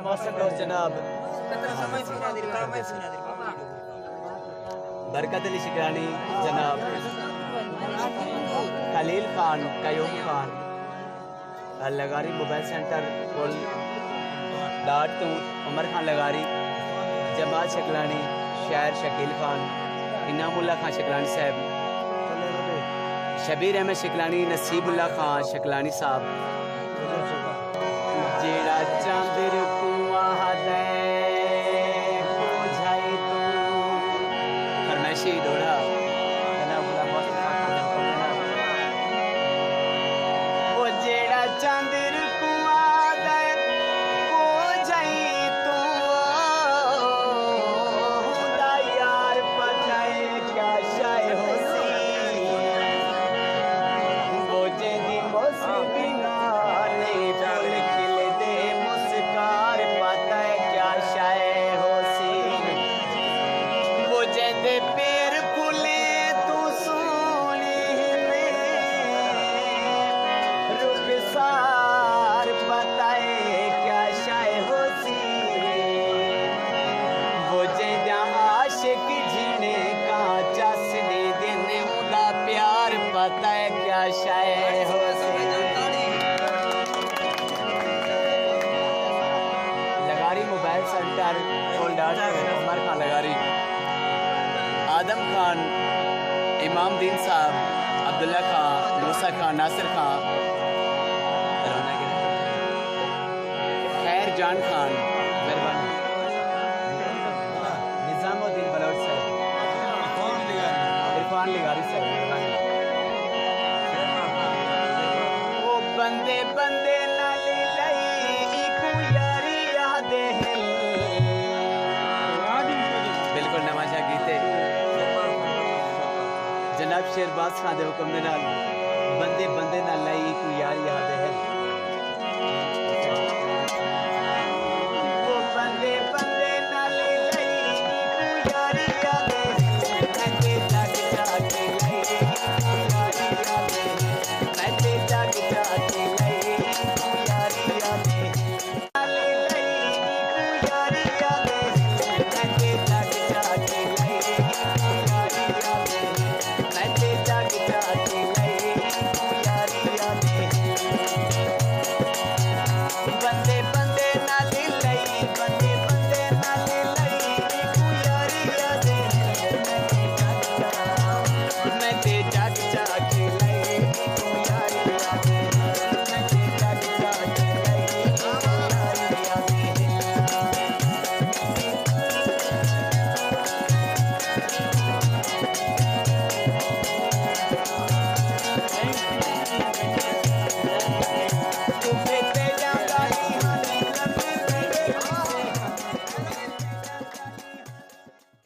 मौसम दोस्त जनाब बरकत अली शिकरानी जनाब खलील खान कयूम खान लगारी मोबाइल सेंटर पुल डाट तू उमर खान लगारी जमाल शकलानी शायर शकील खान इनामुल्ला खान शकलानी साहब शबीर अहमद शकलानी नसीबुल्ला खान शकलानी साहब जेड़ा चांदर कुआं दे बुझाई तू फरमाइशी डोरा वो जेड़ा चांदर कुआं दे बुझाई तू दा यार पताए क्या शाय होसी वो जेदी मौसमी नाले फूल खिले दे मुस्कार पताए क्या शाय होसी वो जेदे पैर फूले तू सोनी में रुखसार पताए क्या शाय होसी वो जेदा आशिक झिने का चसने दिन उदा प्यार पताए क्या शाय होसी लगारी mobile centre holder Umar Khan लगारी आदम खान इमाम दीन साहब अब्दुल्ला खान मूसा खान नासिर खान खैर जान खान मेहरबानी निजामुद्दीन बलोच साहब इरफान लिगारी साहब मेहरबानी वो बंदे बंदे नाली लई इकू यारी याद है बिल्कुल नमाजा गीते जनाब शेरबाज खान दे हुक्म दे नाल बंदे बंदे नाल लई इकू यारी याद है वो बंदे बंदे नाल लई इकू यारी याद है मैं ते जाग जाके लई इकू यारी याद है मैं ते जाग जाके लई इकू यारी याद है नाल लई इकू यारी याद है मैं ते जाग जाके लई इकू यारी याद है मैं ते जाग जाके लई इकू यारी याद है बंदे बंदे नाल लई बंदे बंदे नाल लई इकू यारी याद है मैं ते जाग जाके लई इकू यारी याद है मैं ते जाग जाके लई इकू यारी याद है